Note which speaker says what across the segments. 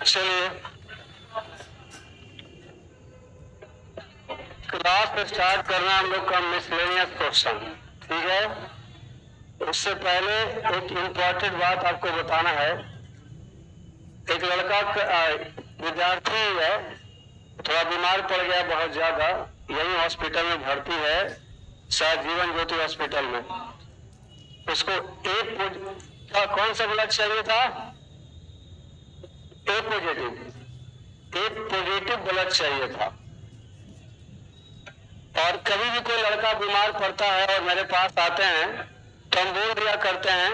Speaker 1: चलिए class start करना हम लोग का मिसलेनियस क्वेश्चन, ठीक है। उससे पहले एक इम्पोर्टेंट बात आपको बताना है। एक लड़का विद्यार्थी है, थोड़ा बीमार पड़ गया बहुत ज्यादा, यही हॉस्पिटल में भर्ती है, शायद जीवन ज्योति हॉस्पिटल में। उसको कौन सा ब्लड चाहिए था? ए पॉजिटिव ब्लड चाहिए था। और कभी भी कोई लड़का बीमार पड़ता है और मेरे पास आते हैं तो हम बोल दिया करते हैं,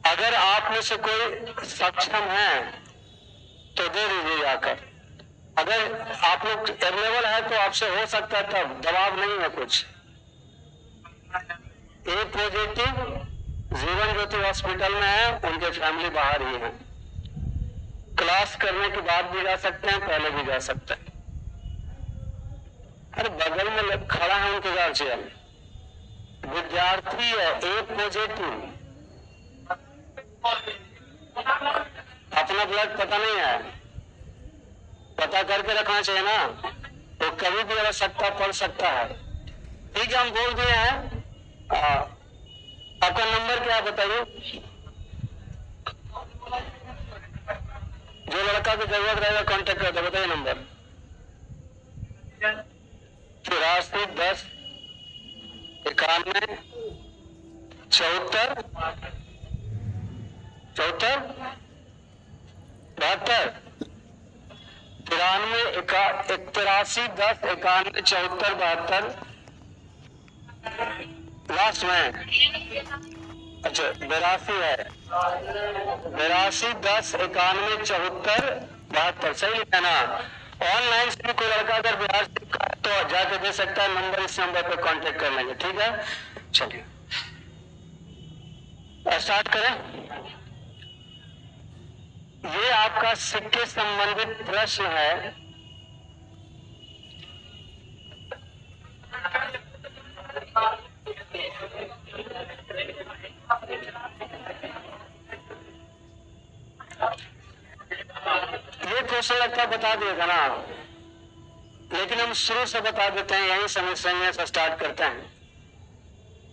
Speaker 1: अगर आप में से कोई सक्षम है तो दे दीजिए जाकर। अगर आप लोग अवेलेबल है तो आपसे हो सकता है, तब दबाव नहीं है कुछ। ए पॉजिटिव जीवन ज्योति हॉस्पिटल में है, उनके फैमिली बाहर ही है। क्लास करने के बाद भी जा सकते हैं, पहले भी जा सकते हैं। अरे बगल में खड़ा है उनके गार्जियन, विद्यार्थी है, ए पॉजिटिव। अपना ब्लड पता नहीं है, पता करके रखना चाहिए ना, तो कभी भी आवश्यकता पड़ सकता है। ठीक है, हम बोल दिए हैं। आपका नंबर क्या बताइए, जो लड़का की जरूरत रहेगा कांटेक्ट करते, बताइए नंबर। 84 10 91 74 74 72 93 83 10 91 74 72 लास्ट में। अच्छा 82 है, 82 10 91 74 72, सही लिखा ना। ऑनलाइन से भी कोई लड़का अगर बिहार से तो जाके दे सकता है, नंबर इस नंबर पे कांटेक्ट कर लेंगे, ठीक है। चलिए स्टार्ट करें। ये आपका सिक्के संबंधित प्रश्न है। ये क्वेश्चन लगता है बता दिएगा ना, लेकिन हम शुरू से बता देते हैं, यही मिसलेनियस स्टार्ट करते हैं।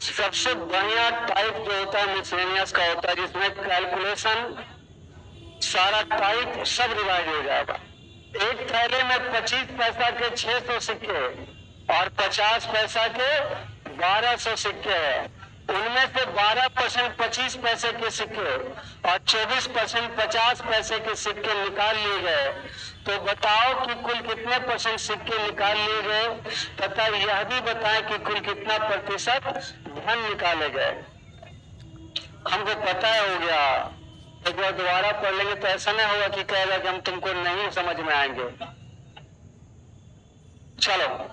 Speaker 1: सबसे बढ़िया टाइप जो होता है मिसलेनियस का होता है, जिसमें कैलकुलेशन सारा टाइप सब रिवाइज हो जाएगा। एक थैले में 25 पैसा के 600 सिक्के और 50 पैसा के 1200 सिक्के हैं। उनमें से 12% 25 पैसे के सिक्के और 24% 50 पैसे के सिक्के निकाल लिए गए। तो बताओ कि कुल कितने परसेंट सिक्के निकाल लिए गए, तथा यह भी बताएं कि कुल कितना प्रतिशत धन निकाले गए। हमको पता हो गया, एक बार दोबारा पढ़ लेंगे तो ऐसा नहीं होगा कि कहेगा कि हम तुमको नहीं समझ में आएंगे। चलो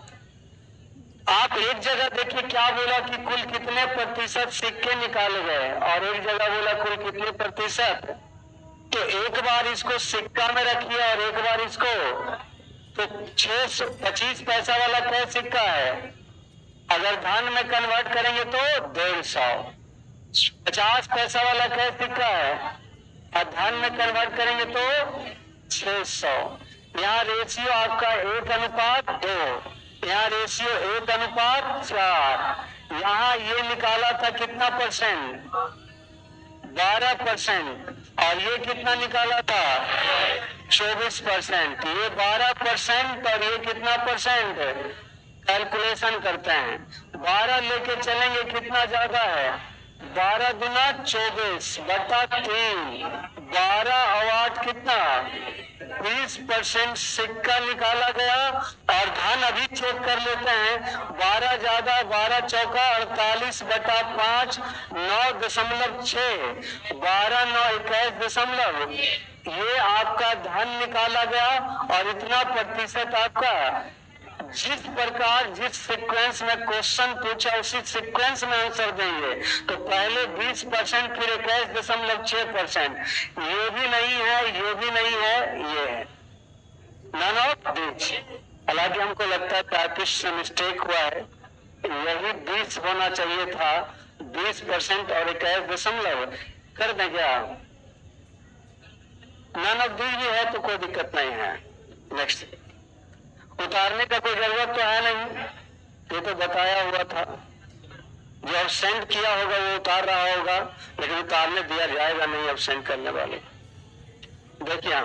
Speaker 1: आप एक जगह देखिए क्या बोला कि कुल कितने प्रतिशत सिक्के निकाले गए, और एक जगह बोला कुल कितने प्रतिशत। तो एक बार इसको सिक्का में रखिए और एक बार इसको, तो 25 पैसा वाला क्या सिक्का है, अगर धन में कन्वर्ट करेंगे तो 150। 50 पैसा वाला क्या सिक्का है और धन में कन्वर्ट करेंगे तो 600। यहाँ रेशियो आपका 1:2, यहाँ रेशियो 1:4। यहाँ ये निकाला था कितना परसेंट, 12%, और ये कितना निकाला था 24%। ये 12% और ये कितना परसेंट, कैलकुलेशन करते हैं। 12 लेके चलेंगे कितना ज्यादा है, 12 दूना 24 बटा 3, 12 और 8 कितना 20% सिक्का निकाला गया। और धन अभी चेक कर लेते हैं, 12 ज्यादा 12 चौका 48 बटा 5 9.6, 12 9 21 ये आपका धन निकाला गया। और इतना प्रतिशत आपका, जिस प्रकार जिस सीक्वेंस में क्वेश्चन पूछा उसी सीक्वेंस में आंसर देंगे। तो पहले 20%, फिर 21.6%। ये भी नहीं है, ये भी नहीं है, ये है नन ऑफ दिस। हालांकि हमको लगता है टाइपिस्ट से मिस्टेक हुआ है, यही 20 होना चाहिए था, 20% और 21 दशमलव कर दें क्या। नन ऑफ दीज भी है तो कोई दिक्कत नहीं है। नेक्स्ट, उतारने का कोई जरूरत तो है नहीं, ये तो बताया हुआ था। जो अब्सेंट किया होगा वो उतार रहा होगा, लेकिन उतारने दिया जाएगा नहीं अब्सेंट करने वाले। देखिए,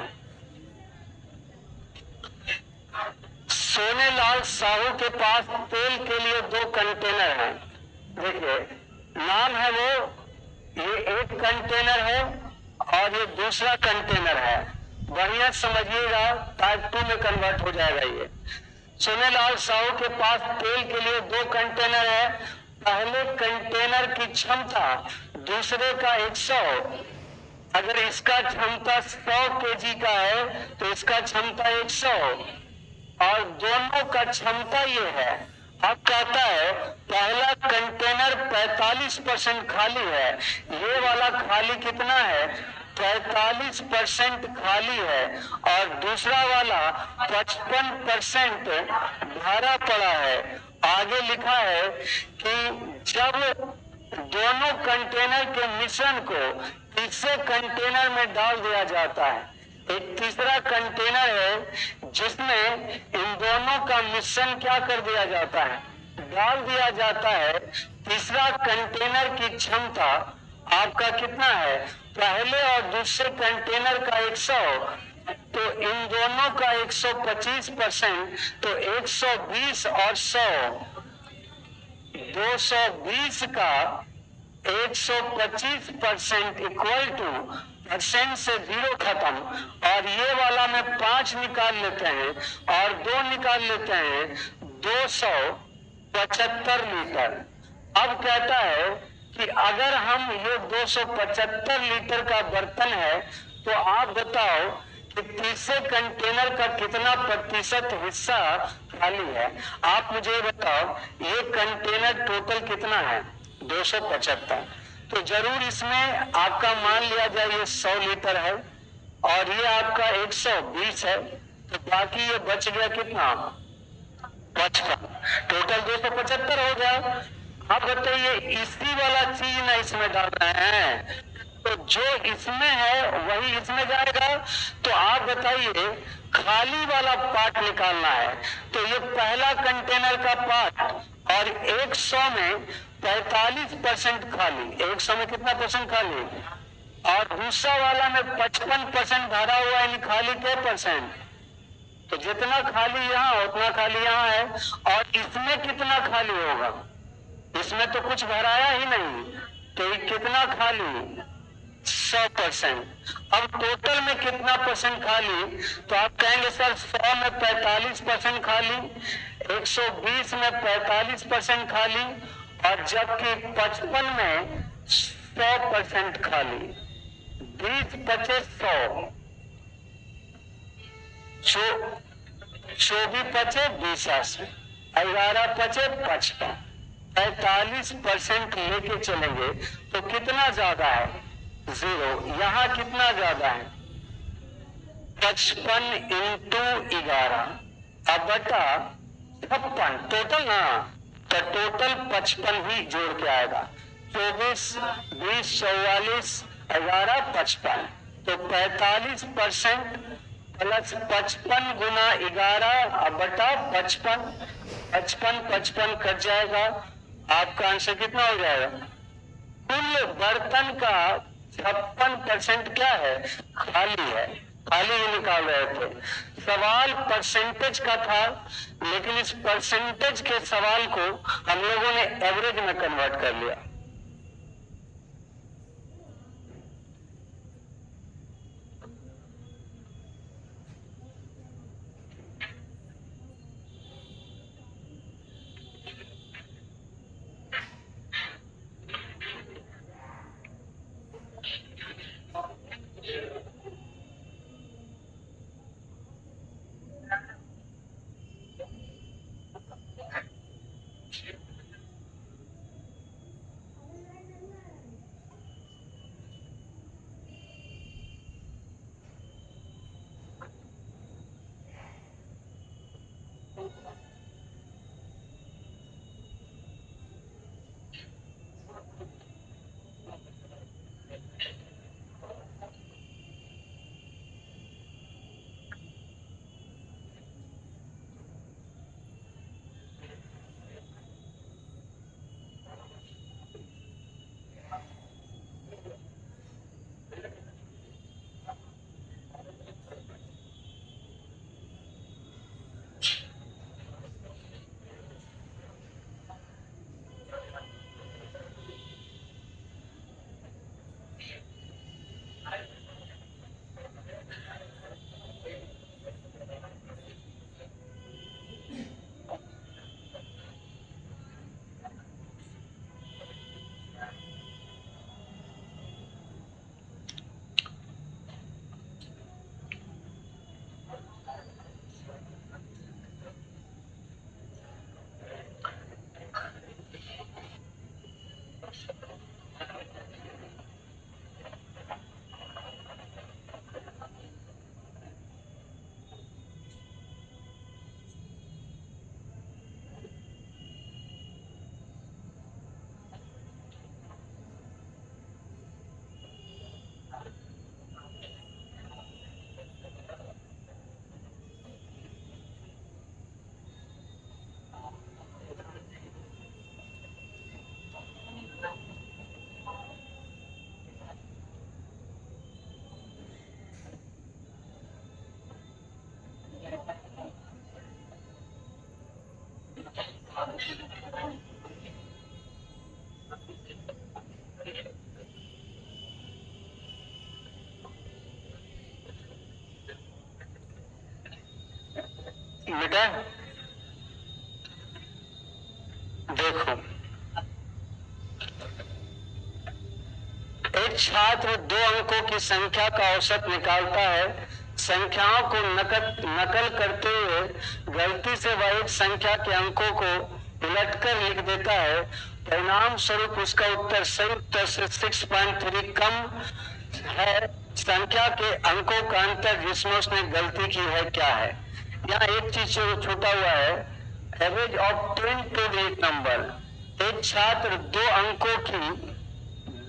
Speaker 1: सोनेलाल साहू के पास तेल के लिए 2 कंटेनर हैं। देखिए, नाम है वो, ये एक कंटेनर है और ये दूसरा कंटेनर है। बढ़िया समझिएगा, टाइप 2 में कन्वर्ट हो जाएगा ये। सोनेलाल साहू के पास तेल के लिए 2 कंटेनर है। पहले कंटेनर की क्षमता दूसरे का 100, अगर इसका क्षमता 100 केजी का है तो इसका क्षमता 100, और दोनों का क्षमता ये है। अब कहता है पहला कंटेनर 45% खाली है, ये वाला खाली कितना है, 45% खाली है, और दूसरा वाला 55% भरा पड़ा है। आगे लिखा है कि जब दोनों कंटेनर के मिश्रण को तीसरे कंटेनर में डाल दिया जाता है, एक तीसरा कंटेनर है जिसमें इन दोनों का मिश्रण क्या कर दिया जाता है, डाल दिया जाता है। तीसरा कंटेनर की क्षमता आपका कितना है, पहले और दूसरे कंटेनर का 100, तो इन दोनों का 125%, तो 120 और 100, 220 का 125% इक्वल टू परसेंट से 0 खत्म, और ये वाला में 5 निकाल लेते हैं और 2 निकाल लेते हैं, 275 लीटर। अब कहता है कि अगर हम ये 275 लीटर का बर्तन है तो आप बताओ कि तीसरे कंटेनर का कितना प्रतिशत हिस्सा खाली है। आप मुझे बताओ ये कंटेनर टोटल कितना है, 275, तो जरूर इसमें आपका मान लिया जाए ये 100 लीटर है और ये आपका 120 है, तो बाकी ये बच गया कितना, 55, टोटल 275 हो गया। आप बताइए इसी वाला चीज ना इसमें डाल रहे हैं, तो जो इसमें है वही इसमें जाएगा। तो आप बताइए खाली वाला पार्ट निकालना है, तो ये पहला कंटेनर का पार्ट और 100 में 45% खाली, 100 में कितना परसेंट खाली, और दूसरा वाला में 55% भरा हुआ, यानी खाली क्या परसेंट, तो जितना खाली यहाँ उतना खाली यहाँ है। और इसमें कितना खाली होगा, इसमें तो कुछ भराया ही नहीं, तो ये कितना खाली, 100%। अब टोटल में कितना परसेंट खाली, तो आप कहेंगे सर 100 में 45% खाली, 120 में 45% खाली, और जबकि 55 में 100% खाली। 20 बचे 100, 24 बचे 20, 11 बचे 55, 45% लेके चलेंगे तो कितना ज्यादा है, 0। यहाँ कितना ज्यादा है, 55 इंटू 11, अब बटा 56 टोटल ना, तो टोटल 55 ही जोड़ के आएगा। 24, 20, 44, 11, 55, तो 45% प्लस 55 गुना 11 अब बटा 55, 55 कट जाएगा, आपका आंसर कितना हो जाएगा, कुल बर्तन का 56% क्या है, खाली है। खाली ही निकाल रहे थे, सवाल परसेंटेज का था, लेकिन इस परसेंटेज के सवाल को हम लोगों ने एवरेज में कन्वर्ट कर लिया। बेटा देखो, एक छात्र 2 अंकों की संख्या का औसत निकालता है। संख्याओं को नकल करते हुए गलती से वह एक संख्या के अंकों को उलटकर लिख देता है। परिणाम स्वरूप उसका उत्तर सही उत्तर से 6.3 कम है। संख्या के अंकों का अंतर जिसमें उसने गलती की है क्या है? यहाँ एक चीज छूटा हुआ है, average of 10 to the number. एक छात्र 2 अंकों की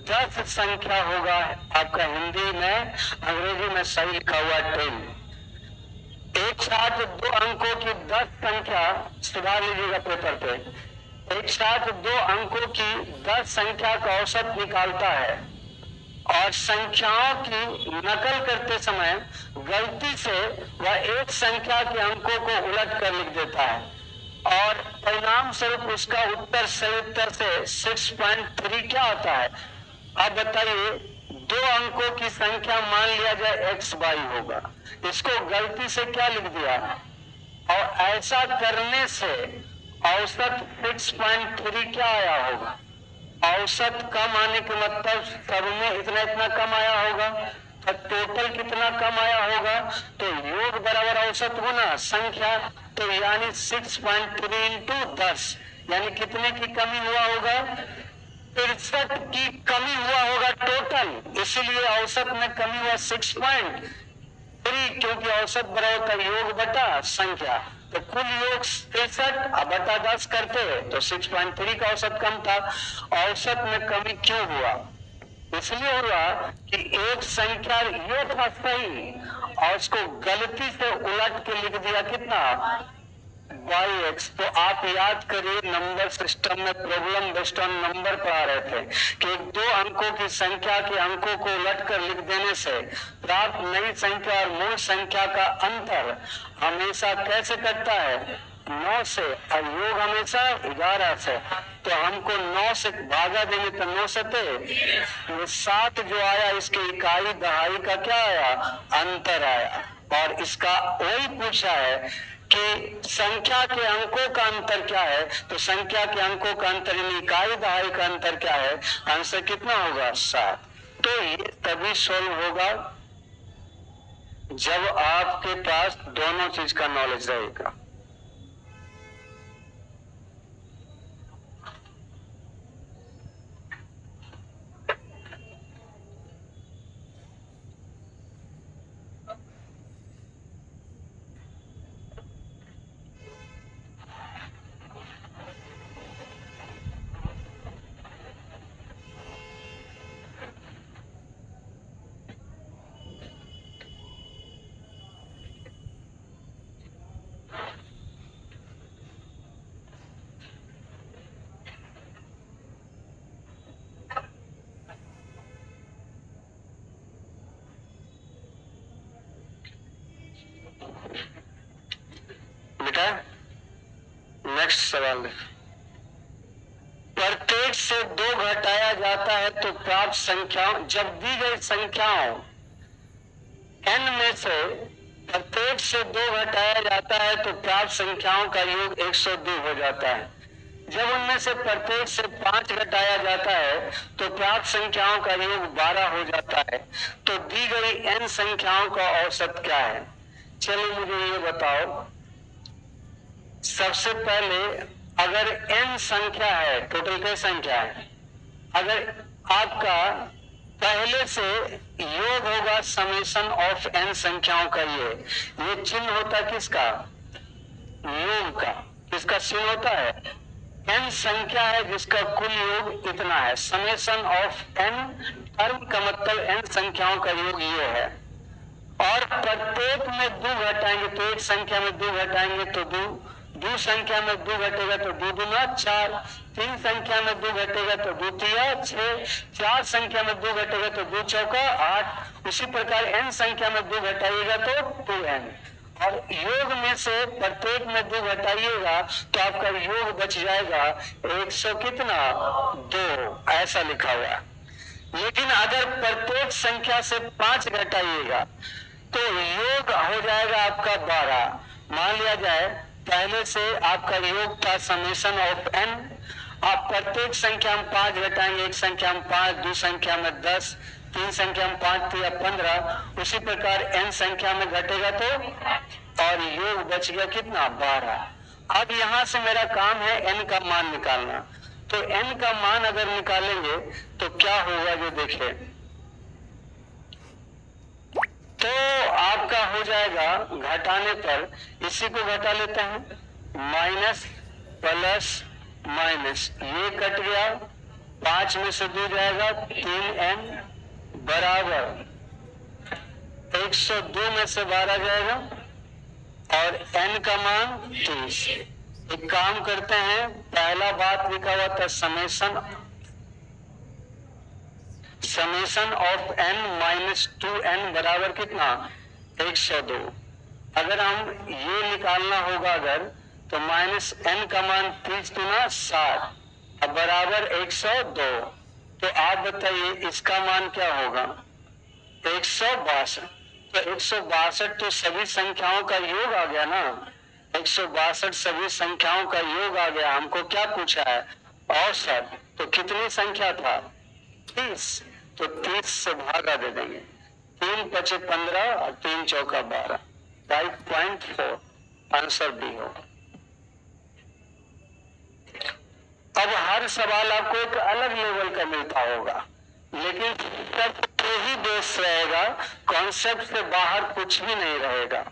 Speaker 1: 10 संख्या होगा, आपका हिंदी में अंग्रेजी में सही लिखा हुआ 10। एक छात्र 2 अंकों की 10 संख्या, सुधार लीजिएगा पेपर पे, एक छात्र 2 अंकों की 10 संख्या का औसत निकालता है और संख्याओं की नकल करते समय गलती से वह एक संख्या के अंकों को उलट कर लिख देता है और परिणाम स्वरूप उसका उत्तर सही उत्तर से 6.3 क्या होता है? आप बताइए, 2 अंकों की संख्या मान लिया जाए x y होगा, इसको गलती से क्या लिख दिया और ऐसा करने से औसत 6.3 क्या आया होगा? औसत कम आने के मतलब सब में इतना इतना कम आया होगा, तो टोटल कितना कम आया होगा? तो योग बराबर औसत होना संख्या, तो यानी 6.3 इंटू 10 यानी कितने की कमी हुआ होगा? 63 की कमी हुआ होगा टोटल, इसीलिए औसत में कमी हुआ 6.3, क्योंकि औसत बराबर होता है योग बटा संख्या। तो कुल योग 63 बटा 10 करते तो 6.3 का औसत कम था। औसत में कमी क्यों हुआ? इसलिए हुआ कि एक संख्या ये था सही और उसको गलती से उलट के लिख दिया कितना yx। तो आप याद करिए, नंबर सिस्टम में प्रॉब्लम बेस्ड ऑन नंबर पढ़ा रहे थे कि 2 अंकों की संख्या के अंकों को उलट कर लिख देने से प्राप्त नई संख्या और मूल संख्या का अंतर हमेशा कैसे कटता है? 9 से, और योग हमेशा 11 से। तो हमको 9 से भागा देंगे तो 9 सते, ये 7 जो आया इसके इकाई दहाई का क्या आया? अंतर आया। और इसका वही पूछा है कि संख्या के अंकों का अंतर क्या है? तो संख्या के अंकों का अंतर यानी इकाई दहाई का अंतर क्या है? आंसर कितना होगा? 7। तो ये तभी सोल्व होगा जब आपके पास दोनों चीज का नॉलेज रहेगा। बेटा नेक्स्ट सवाल है, प्रत्येक से 2 घटाया जाता है तो प्राप्त संख्याओं, जब दी गई संख्याओं n में से प्रत्येक से 2 घटाया जाता है तो प्राप्त संख्याओं का योग 102 हो जाता है। जब उनमें से प्रत्येक से 5 घटाया जाता है तो प्राप्त संख्याओं का योग 12 हो जाता है। तो दी गई n संख्याओं का औसत क्या है? चलिए मुझे ये बताओ, सबसे पहले अगर n संख्या है, टोटल कई संख्या है, अगर आपका पहले से योग होगा समेशन ऑफ n संख्याओं का, ये चिन्ह होता किसका? योग का। किसका चिन्ह होता है? n संख्या है जिसका कुल योग इतना है। समेशन ऑफ n टर्म का मतलब n संख्याओं का योग ये है। और प्रत्येक में 2 घटाएंगे तो एक संख्या में 2 घटाएंगे तो 2 संख्या में 2 घटेगा तो 2 दूना 4, 3 संख्या में 2 घटेगा तो 2 तिया 6, 4 संख्या में 2 घटेगा तो 2 चौका 8। उसी प्रकार n संख्या में 2 घटाइएगा तो 2n। और योग में से प्रत्येक में 2 घटाइएगा तो आपका योग बच जाएगा 100 कितना 2, ऐसा लिखा हुआ है। लेकिन अगर प्रत्येक संख्या से 5 घटाइएगा तो योग हो जाएगा आपका 12 मान लिया जाए पहले से आपका योग था समेशन ऑफ एन, आप प्रत्येक संख्या में 5 घटाएंगे, एक संख्या में 5, दो संख्या में 10, तीन संख्या में 5 या 15, उसी प्रकार एन संख्या में घटेगा तो, और योग बच गया कितना 12। अब यहां से मेरा काम है एन का मान निकालना। तो एन का मान अगर निकालेंगे तो क्या होगा जो देखिए, तो आपका हो जाएगा घटाने पर, इसी को घटा लेते हैं, माइनस प्लस माइनस, ये कट गया, 5 में से 2 जाएगा, 3n बराबर 102 में से 12 जाएगा, और n का मान 30। एक काम करते हैं, पहला बात लिखा हुआ था summation of n minus 2n बराबर कितना 102। अगर हम ये निकालना होगा अगर, तो माइनस n का मान 30 गुना 60 अब बराबर 102। तो आप बताइए इसका मान क्या होगा 162। तो 162 तो सभी संख्याओं का योग आ गया ना, 162 सभी संख्याओं का योग आ गया। हमको क्या पूछा है औसत, तो कितनी संख्या था 30, तो 30 से भागा दे देंगे, 3 पचे 15 और 3 चौका 12, 5.4 आंसर बी होगा। अब हर सवाल आपको एक अलग लेवल का मिलता होगा, लेकिन सब ही बेस रहेगा, कॉन्सेप्ट से बाहर कुछ भी नहीं रहेगा।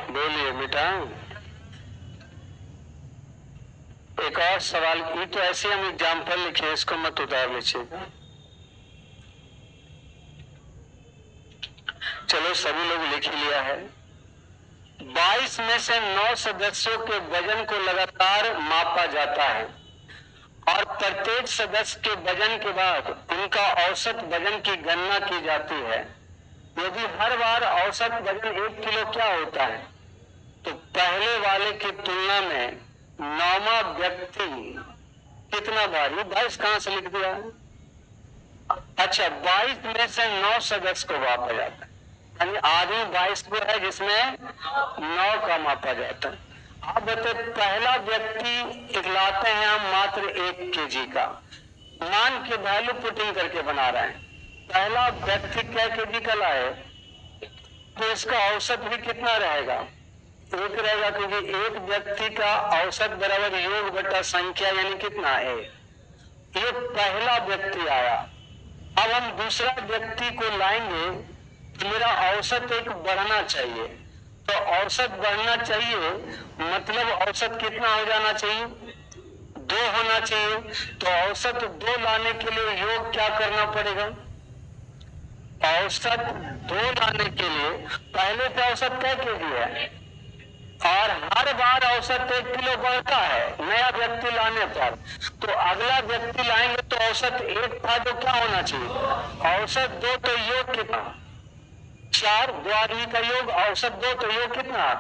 Speaker 1: बोलिए बेटा। एक और सवाल, ये तो ऐसे हम एग्जाम्पल लिखे, इसको मत उतार लीजिएगा। चलो सभी लोग लिख ही लिया है। 22 में से 9 सदस्यों के वजन को लगातार मापा जाता है और प्रत्येक सदस्य के वजन के बाद उनका औसत वजन की गणना की जाती है। यदि हर बार औसत वजन 1 किलो क्या होता है, तो पहले वाले की तुलना में 9वां व्यक्ति कितना भारी, 22 कहां से लिख दिया है? अच्छा, 22 में से 9 सदस्य को मापा जाता है, यानी आदमी 22 को है जिसमें 9 का मापा जाता है। आप बताए पहला व्यक्ति इकलाते हैं हम मात्र 1 kg का, मान के वैल्यू पुटिंग करके बना रहे हैं। पहला व्यक्ति क्या kg का लाए, तो इसका औसत भी कितना रहेगा, 1 रहेगा, क्योंकि एक व्यक्ति का औसत बराबर योग बटा संख्या, यानी कितना है। ये पहला व्यक्ति आया। अब हम दूसरा व्यक्ति को लाएंगे तो मेरा औसत एक बढ़ना चाहिए, तो औसत बढ़ना चाहिए मतलब औसत कितना हो जाना चाहिए, 2 होना चाहिए। तो औसत 2 लाने के लिए योग क्या करना पड़ेगा, औसत 2 लाने के लिए पहले से औसत तय के दिया है, और हर बार औसत 1 किलो बढ़ता है नया व्यक्ति लाने पर। तो अगला व्यक्ति लाएंगे तो औसत 1 था, जो क्या होना चाहिए औसत 2, तो योग कितना 4, 2 आदमी का योग, औसत 2 तो योग कितना,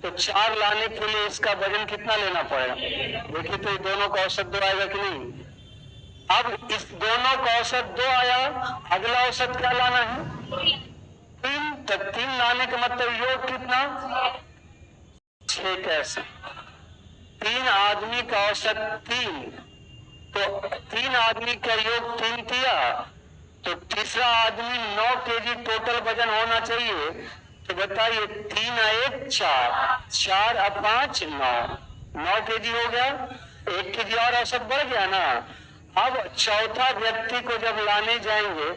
Speaker 1: तो 4 लाने के लिए इसका वजन कितना लेना पड़ेगा। देखिए तो दोनों का औसत 2 आएगा कि नहीं। अब इस दोनों का औसत 2 आया, अगला औसत क्या लाना है 3, तो 3 लाने का मतलब योग कितना 6। कैसे 3 आदमी का औसत 3, तो 3 आदमी का योग 3 किया, तो तीसरा आदमी 9 kg टोटल वजन होना चाहिए, तो बताइए, 3 आए 4, 4 और 5 9, 9 केजी हो गया, 1 केजी और औसत बढ़ गया ना। अब चौथा व्यक्ति को जब लाने जाएंगे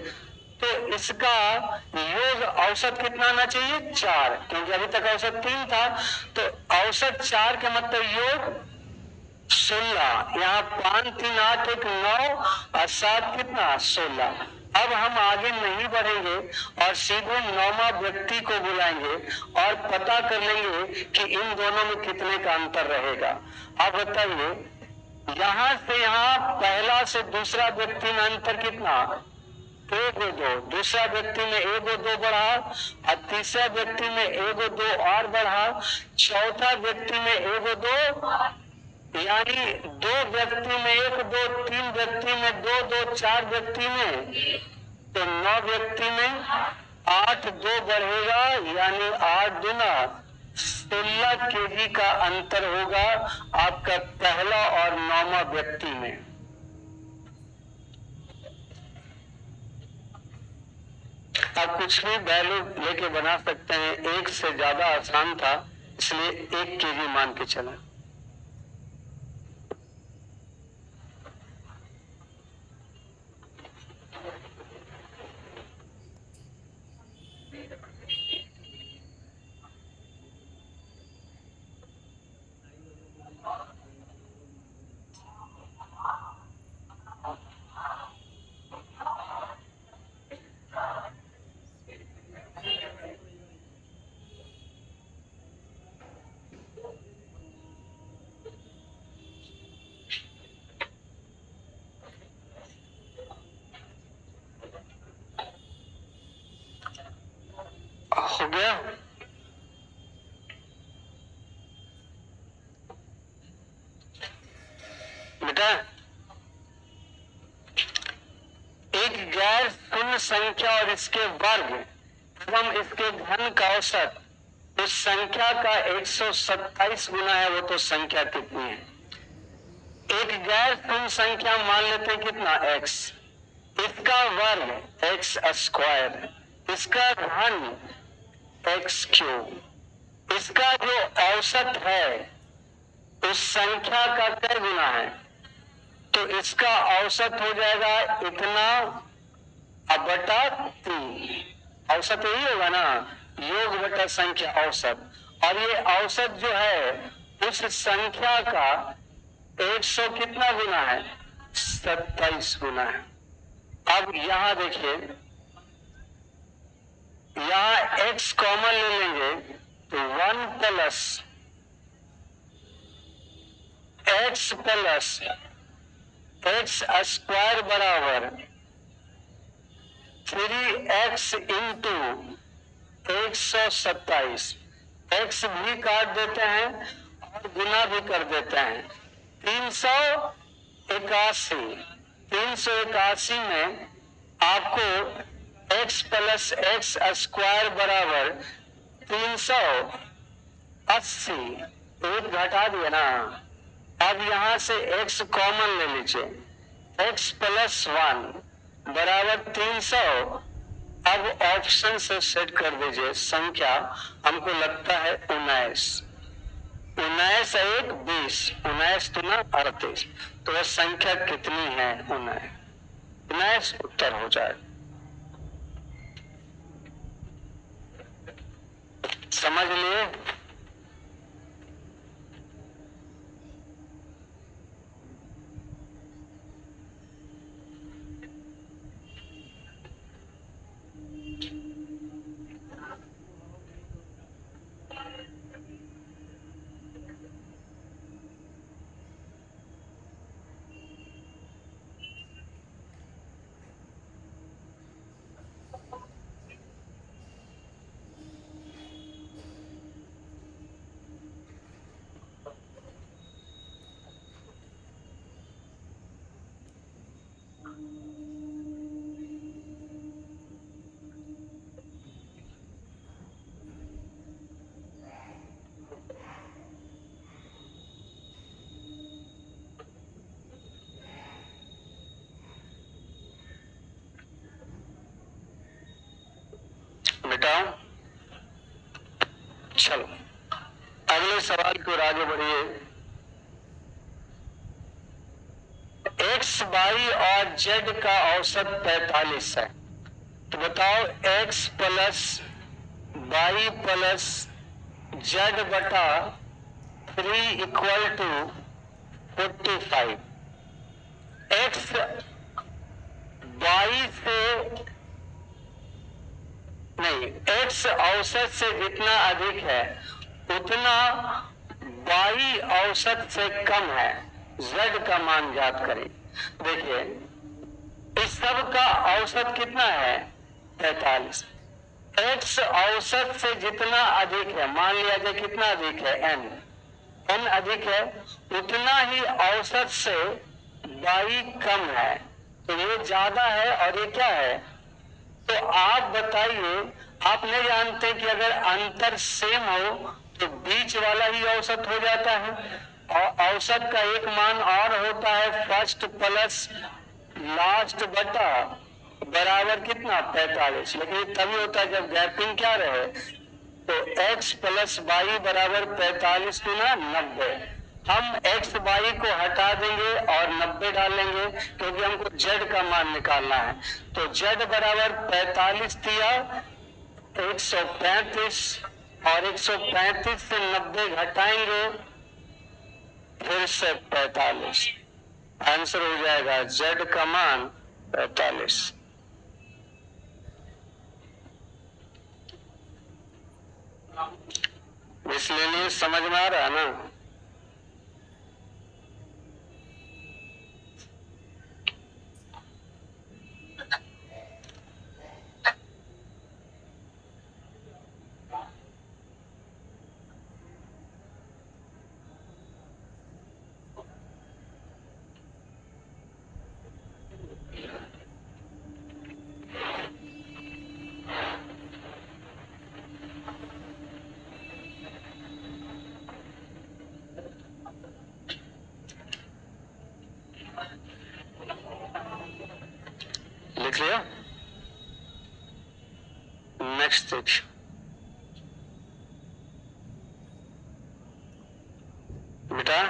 Speaker 1: तो इसका योग औसत कितना आना चाहिए? 4, क्योंकि अभी तक औसत 3 था। तो औसत 4 के मतलब योग 16, यहाँ 5 3 8 1 9 और 7 कितना 16। अब हम आगे नहीं बढ़ेंगे और सीधे 9वां व्यक्ति को बुलाएंगे और पता कर लेंगे कि इन दोनों में कितने का अंतर रहेगा। अब बताइए, यहां से यहां पहला से दूसरा व्यक्ति में अंतर कितना? 1 और 2, दूसरा व्यक्ति में 1 और 2 बढ़ा और तीसरा व्यक्ति में 1 और 2 और बढ़ा, चौथा व्यक्ति में 1 और 2, यानी 2 व्यक्ति में 1 2, 3 व्यक्ति में 2 2, 4 व्यक्ति में तो 9 व्यक्ति में 8 2 बढ़ेगा, यानी 8 दूना 16 केजी का अंतर होगा आपका पहला और 9वां व्यक्ति में। आप कुछ भी वैल्यू लेके बना सकते हैं, 1 से ज्यादा आसान था इसलिए 1 केजी मान के चला। हो गया? बेटा, एक गैर शून्य संख्या और इसके वर्ग एवं इसके घन का औसत उस संख्या का 127 गुना है, वो तो संख्या कितनी है? एक गैर शून्य संख्या मान लेते हैं कितना? x, इसका वर्ग x स्क्वायर, इसका घन x क्यूब, इसका जो औसत है उस संख्या का कै गुना है? तो इसका औसत हो जाएगा इतना अब बटा 3। औसत यही होगा ना, योग बटा संख्या औसत। और ये औसत जो है उस संख्या का 100 कितना गुना है? 27 गुना है। अब यहां देखिए, यहां x कॉमन ले लेंगे तो 1 plus x plus x square बराबर 3x इंटू 127। x भी काट देते हैं और गुना भी कर देते हैं। 381, 381 में आपको x प्लस x स्क्वायर बराबर 380, एक घटा दिया ना। अब यहां से x कॉमन ले लीजिए, x प्लस 1 बराबर 300। अब ऑप्शन से सेट कर दीजिए संख्या, हमको लगता है 19, 19 1 20, 19 दूना 38। तो वह संख्या कितनी है? 19, 19 उत्तर हो जाए। समझ लिए? बेटा, चलो अगले सवाल की ओर आगे बढ़िए। एक्स वाई और जेड का औसत 45 है, तो बताओ X plus Y plus Z बटा 3 इक्वल टू 45। एक्स वाई से नहीं, एक्स औसत से जितना अधिक है उतना वाई औसत से कम है, जेड का मान ज्ञात करें। देखिए इस सब का औसत कितना है 45। एक्स औसत से जितना अधिक है, मान लिया जाए कितना अधिक है एन अधिक है, उतना ही औसत से वाई कम है, तो ये ज्यादा है और ये क्या है। तो आप बताइए, आप नहीं जानते कि अगर अंतर सेम हो तो बीच वाला ही औसत हो जाता है, और औसत का एक मान और होता है फर्स्ट प्लस लास्ट बटा बराबर कितना 45। लेकिन ये तभी होता है जब गैपिंग क्या रहे, तो x प्लस वाई बराबर 45 गुना 90। हम x वाई को हटा देंगे और 90 डालेंगे क्योंकि हमको z का मान निकालना है। तो z बराबर 45 दिया 135, और 135 से 90 घटाएंगे फिर से 45, आंसर हो जाएगा z का मान 45। इसलिए समझ में आ रहा है ना। लिख लिया, नेक्स्ट देखिए। बेटा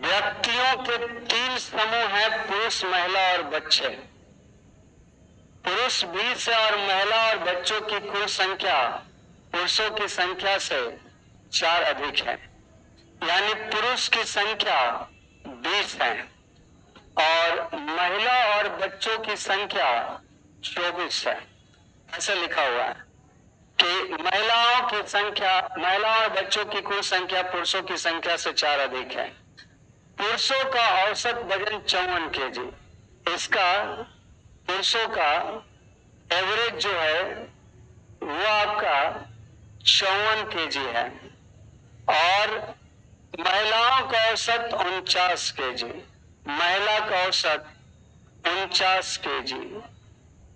Speaker 1: व्यक्तियों के 3 समूह हैं, पुरुष महिला और बच्चे। पुरुष 20 है और महिला और बच्चों की कुल संख्या पुरुषों की संख्या से 4 अधिक है, यानी पुरुष की संख्या 20 है और महिला और बच्चों की संख्या 24 है। ऐसा लिखा हुआ है कि महिलाओं की संख्या, महिला और बच्चों की कुल संख्या पुरुषों की संख्या से 4 अधिक है। पुरुषों का औसत वजन 54 केजी, इसका पुरुषों का एवरेज जो है वो आपका 54 केजी है, और महिलाओं का औसत 49 केजी, महिला का औसत 49 केजी,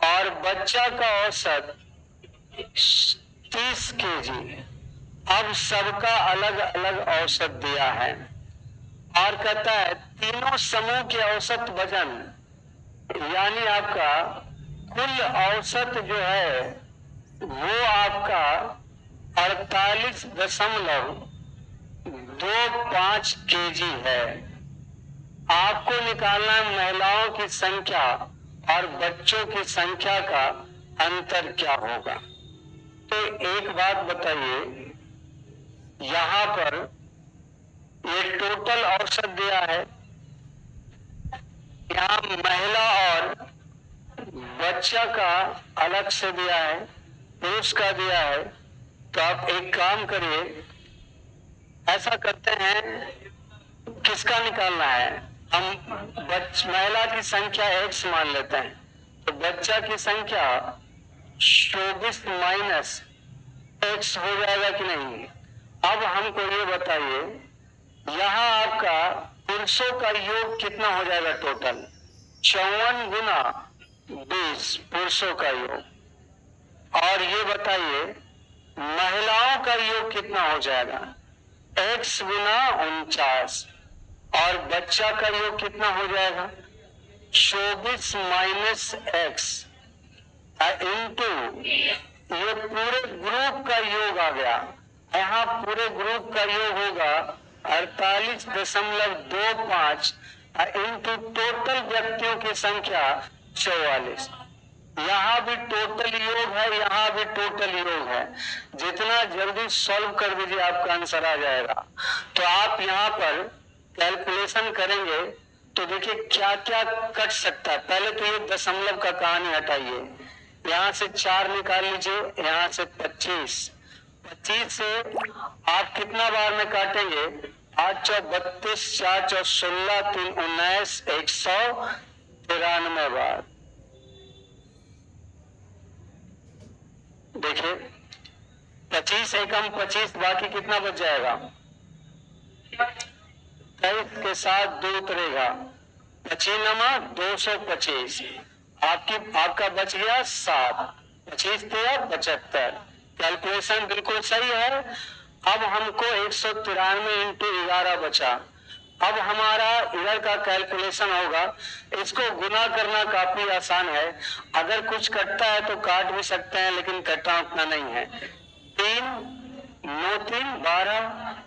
Speaker 1: और बच्चा का औसत 30 केजी। अब सबका अलग अलग औसत दिया है और कहता है तीनों समूह के औसत वजन, यानी आपका कुल औसत जो है वो आपका 48.25 केजी है। आपको निकालना है महिलाओं की संख्या और बच्चों की संख्या का अंतर क्या होगा। तो एक बात बताइए, यहां पर ये टोटल औसत दिया है, यहाँ महिला और बच्चा का अलग से दिया है, पुरुष का दिया है। तो आप एक काम करिए, ऐसा करते हैं, किसका निकालना है, हम महिला की संख्या x मान लेते हैं, तो बच्चा की संख्या 24 माइनस x हो जाएगा कि नहीं। अब हमको ये बताइए, यहाँ आपका पुरुषों का योग कितना हो जाएगा टोटल, 54 गुना 20 पुरुषों का योग, और ये बताइए महिलाओं का योग कितना हो जाएगा, x गुना 49, और बच्चा का योग कितना हो जाएगा 24 माइनस x इंटू ये पूरे ग्रुप का योग आ गया। यहाँ पूरे ग्रुप का योग होगा 48.25 इंटू टोटल व्यक्तियों की संख्या 44। यहाँ भी टोटल योग है, यहाँ भी टोटल योग है। जितना जल्दी सॉल्व कर दीजिए आपका आंसर आ जाएगा। तो आप यहाँ पर कैलकुलेशन करेंगे तो देखिए क्या क्या कट सकता है। पहले तो ये दशमलव का कहानी हटाइए, यहाँ से 4 निकाल लीजिए, यहाँ से 25। 25 से आप कितना बार में काटेंगे? 8 चौक 32, 4 चौक 16, 3 19, 193 बार। देखिए 25 एकम 25, बाकी कितना बच जाएगा? 23 के साथ 2 उतरेगा, 25 नमा 225। आपका बच गया 7, 25 या 75। कैलकुलेशन बिल्कुल सही है। अब हमको 193 इंटू 11 बचा। अब हमारा इधर का कैलकुलेशन होगा। इसको गुना करना काफी आसान है। अगर कुछ कटता है तो काट भी सकते हैं, लेकिन कटना उतना नहीं है। 3 9 3 12,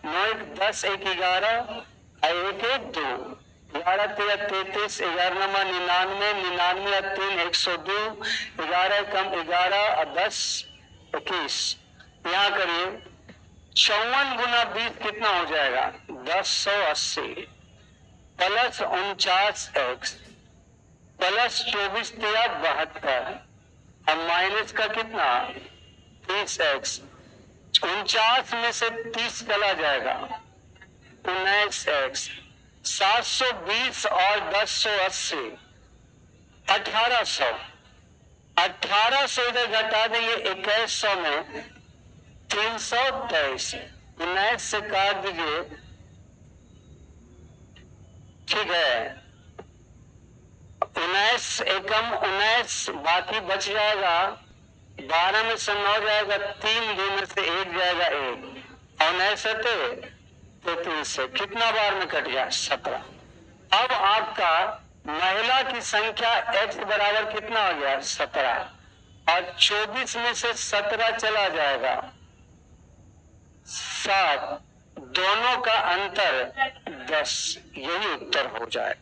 Speaker 1: 9 1 10, 1 11, 1 1 2, 11 3 33, 11 नमा 99, 99 3 102, 11 कम 11 और 10 21। यहाँ करिए 54 गुना 20 कितना हो जाएगा? 1080 प्लस 49x प्लस 24 72 और माइनस का कितना? 30x। 49 में से 30 चला जाएगा, 19x। 720 और 1080 1800। 1800 इधर घटा देंगे, 2100 में 323। 19 से काट दीजिए, ठीक है। 19 एकम 19, बाकी बच जाएगा 12 में से 9 जाएगा, 3 2 में से 1 जाएगा 1 और 9 से 33 से कितना बार में कट गया? 17। अब आपका महिला की संख्या x बराबर कितना हो गया? 17 और 24 में से 17 चला जाएगा 7, दोनों का अंतर 10। यही उत्तर हो जाए।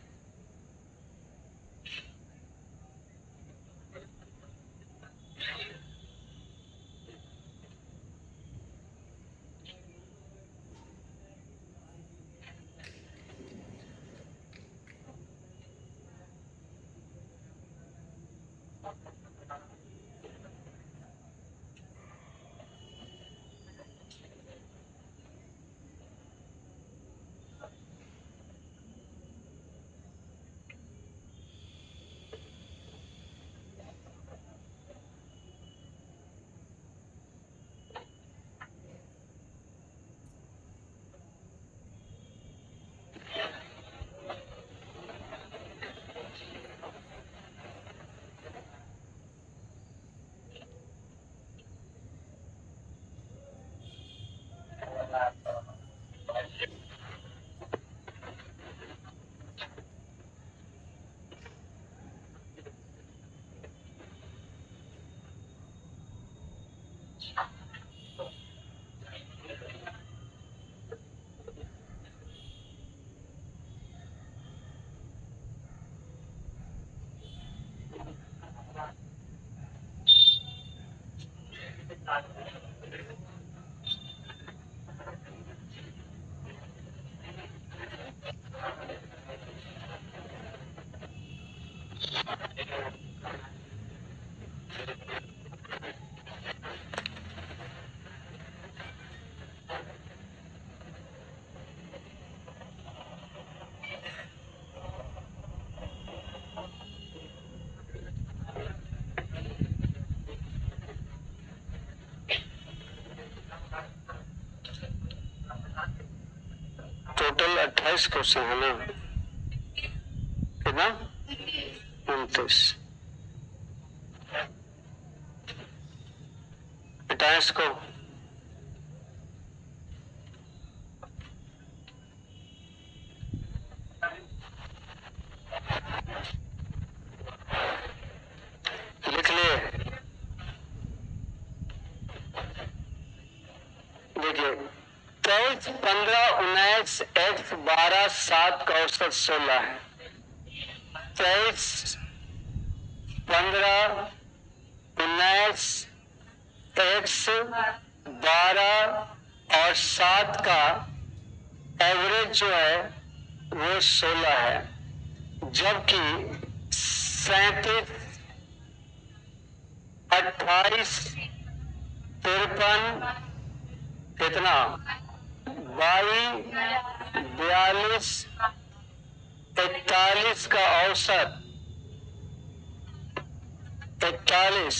Speaker 1: टोटल 28 क्वेश्चन है ना? कितना? 29। 28 को लिख लिए। 19 x 12 7 का औसत 16 है। 23 15 19 x 12 और 7 का एवरेज जो है वो 16 है, जबकि 37 28 53 कितना 22 42 41 का औसत 41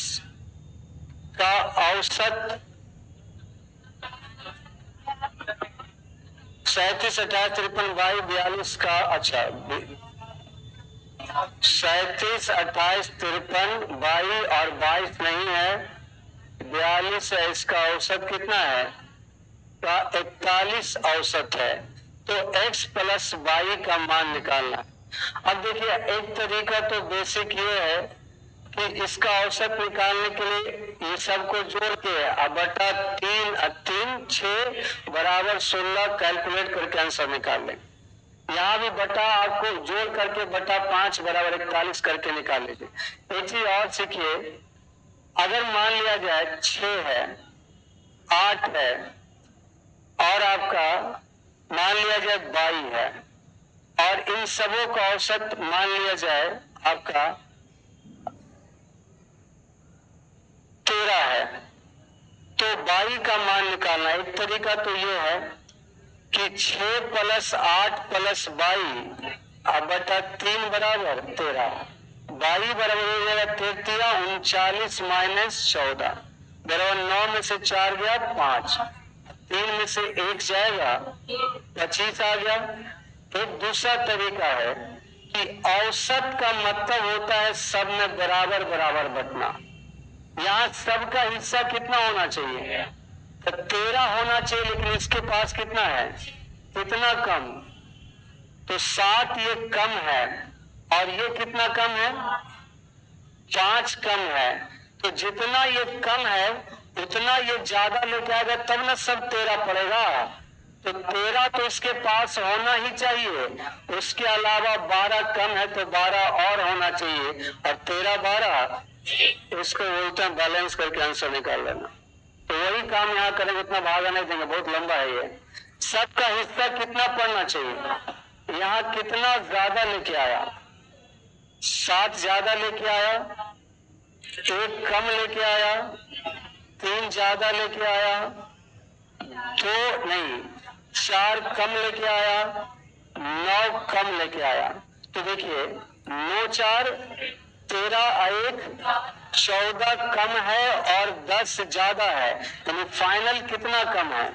Speaker 1: का औसत 37 28 53 22 42 का, अच्छा 37 28 53 22 और 22 नहीं है, 42 है। इसका औसत कितना है का 41 औसत है। तो x प्लस वाई का मान निकालना है। अब देखिए एक तरीका तो बेसिक ये है कि इसका औसत निकालने के लिए ये सबको जोड़ के अब बटा 3 3 6 बराबर 16 कैलकुलेट करके आंसर निकाल लें। यहाँ भी बटा आपको जोड़ करके बटा 5 बराबर 41 करके निकाल लीजिए। एक चीज और सीखिए, अगर मान लिया जाए 6 है 8 है और आपका मान लिया जाए 22 है और इन सबों का औसत मान लिया जाए आपका 13 है, तो 22 का मान निकालना एक तरीका तो ये है कि 6 प्लस 8 प्लस 22 अब बटा 3 बराबर 13, 22 बराबर हो जाएगा 39 माइनस 14 बराबर 9 में से 4 गया 5, 3 में से 1 जाएगा 25 आ गया। एक दूसरा तरीका है कि औसत का मतलब होता है सब में बराबर बराबर बंटना। यहाँ सबका हिस्सा कितना होना चाहिए, तो 13 होना चाहिए, लेकिन इसके पास कितना है, कितना कम, तो 7 ये कम है और ये कितना कम है, 5 कम है। तो जितना ये कम है उतना ये ज्यादा लेके आएगा तब ना सब 13 पड़ेगा। तो 13 तो इसके पास होना ही चाहिए, उसके अलावा 12 कम है तो 12 और होना चाहिए, और 13 12 इसको बोलते हैं बैलेंस करके आंसर निकाल लेना। तो वही काम यहाँ करेंगे, उतना भागा नहीं देंगे, बहुत लंबा है ये। सबका हिस्सा कितना पड़ना चाहिए, यहाँ कितना ज्यादा लेके आया, 7 ज्यादा लेके आया, 1 कम लेके आया, 3 ज्यादा लेके आया, 2 नहीं 4 कम लेके आया, 9 कम लेके आया। तो देखिए 9 4 13 1 14 कम है और 10 ज्यादा है, यानी फाइनल कितना कम है,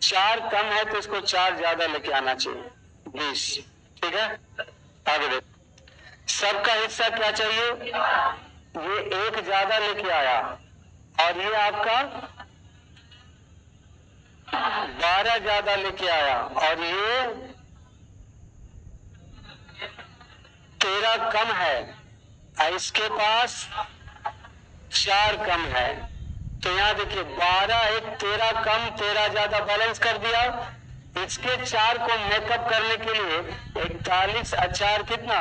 Speaker 1: 4 कम है, तो इसको 4 ज्यादा लेके आना चाहिए 20। ठीक है, आगे देखो सबका हिस्सा क्या चाहिए, ये 1 ज्यादा लेके आया और ये आपका 12 ज्यादा लेके आया और ये 13 कम है और इसके पास 4 कम है। तो यहाँ देखिए 12 1 13 कम 13 ज्यादा बैलेंस कर दिया। इसके 4 को मेकअप करने के लिए 41 4 कितना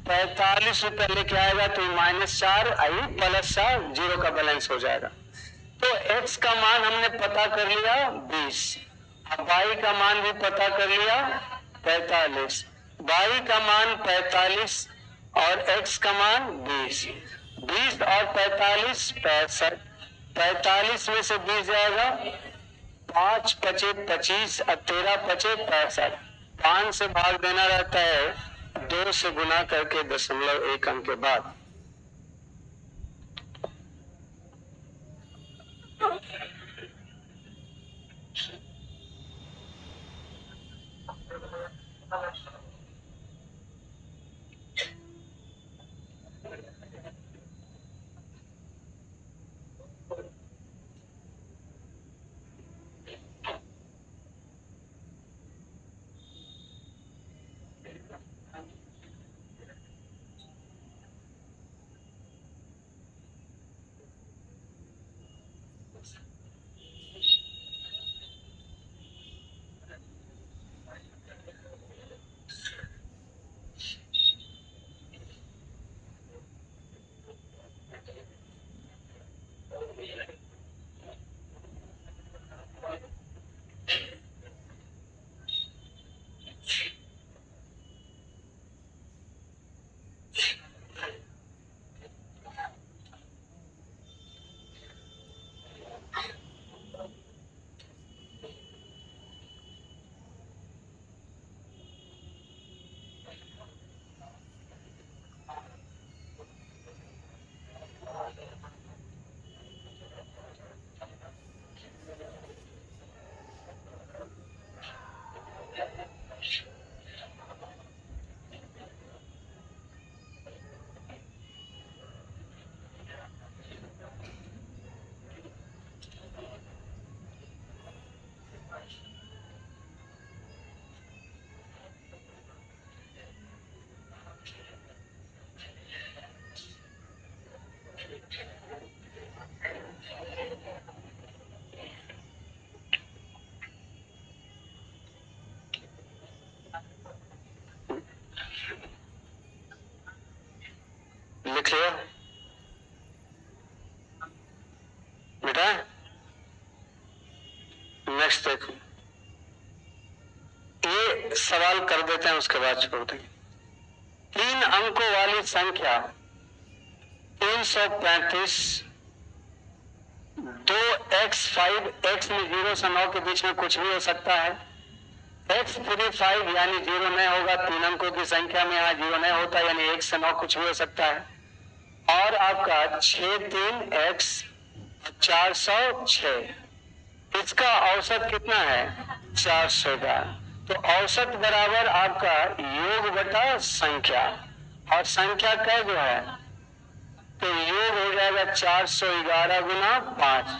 Speaker 1: 45 रुपए लेके आएगा, तो -4 आई +4 0 का बैलेंस हो जाएगा। तो x का मान हमने पता कर लिया 20, अब y का मान भी पता कर लिया 45, y का मान 45 और x का मान 20, 20 और 45 65, 45 में से 20 जाएगा 5 पचे 25 और 13 पचे 65, 5 से भाग देना रहता है 2 से गुना करके 0.1 अंक के बाद। क्लियर बेटा? नेक्स्ट देखो, ये सवाल कर देते हैं उसके बाद छोड़ देंगे। 3 अंकों वाली संख्या 335, 2x5, x में 0 से 9 के बीच में कुछ भी हो सकता है, x35 यानी 0 नहीं होगा, 3 अंकों की संख्या में यहाँ 0 नहीं होता यानी 1 से 9 कुछ भी हो सकता है, और आपका 63x 406, इसका औसत कितना है 400 का। तो औसत बराबर आपका योग बटा संख्या, और संख्या क्या जो है तो योग हो जाएगा 411 गुना 5।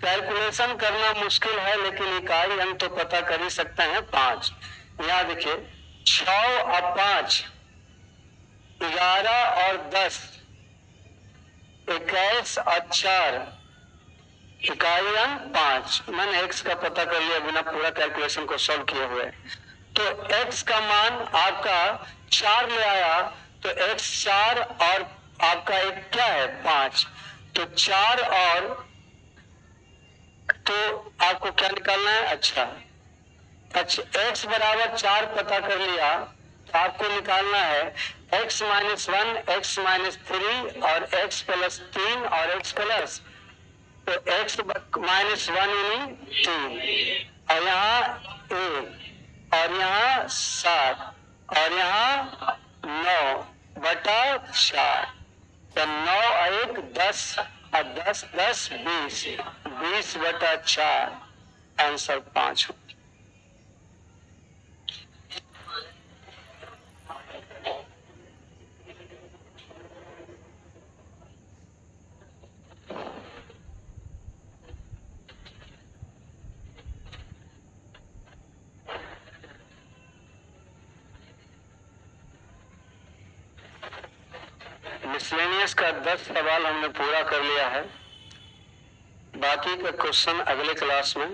Speaker 1: कैलकुलेशन करना मुश्किल है लेकिन इकाई अंक तो पता कर ही सकते हैं 5। यहाँ देखिए 6 और 5, 11 और 10, 21 और 4, इकाई अंक 5। मैंने x का पता कर लिया बिना पूरा कैलकुलेशन को सॉल्व किए हुए। तो x का मान आपका 4 ले आया, तो x 4 और आपका एक क्या है 5, तो 4 और तो आपको क्या निकालना है, अच्छा x बराबर 4 पता कर लिया, तो आपको निकालना है x माइनस 1, x माइनस 3 और x प्लस 3 और x प्लस, तो x माइनस 1 यानी 3, और यहाँ 1 और यहाँ 7 और यहाँ 9 बटा 4, तो 9 और 1 10 और 10 10 20, 20 बटा 4, आंसर 5 हो। मिसलेनियस का 10 सवाल हमने पूरा कर लिया है, बाकी का क्वेश्चन अगले क्लास में